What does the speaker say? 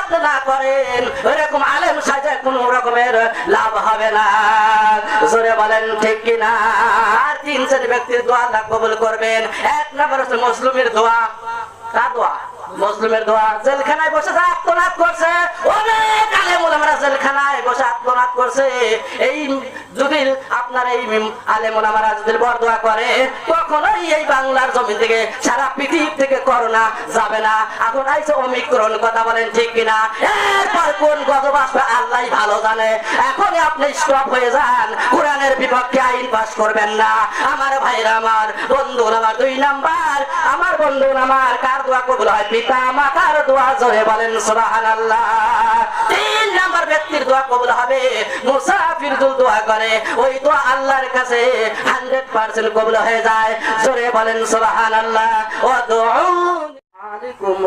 মেহনত না করেন ওইরকম আলেম সাজে কোন রকমের লাভ হবে না। জোরে বলেন ঠিক কিনা? আর 3 ব্যক্তির দোয়া আল্লাহ কবুল করবেন। 1 নম্বর হচ্ছে মুসলিমের দোয়া। কার দোয়া? মুসলিমের দোয়া। জেলখানায় বসে আত্মনাদ করছে, অনেক আলেম ওলামারা জেলখানায় বসে আত্মনাদ করছে। এই যদি আপনার এই আলেম ওলামারা যদি বরদোয়া করে, কখনোই এই বাংলার জমি থেকে সারা পৃথিবী থেকে করোনা যাবে না। এখন আইছে ওমিক্রন, কথা বলেন ঠিক কিনা? এরপর কোন গজব আসবে আল্লাহই ভালো জানে। এখনই আপনি স্টপ হয়ে যান, কোরআনের বিপক্ষে আইন পাস করবেন না। আমার ভাইরা, আমার বন্ধু আমার 2 নাম্বার, আমার বন্ধু আমার কার দোয়া কবুল হয়? পিতা মাতার দোয়া। জোরে বলেন সুবহানাল্লাহ। 3 নাম্বার ব্যক্তির দোয়া কবুল হবে মুসাফির যদি দোয়া করে, ওই দোয়া আল্লাহর কাছে 100% কবুল হয়ে যায়। জোরে বলেন সুবহানাল্লাহ। ওয়া দুউ আলাইকুম।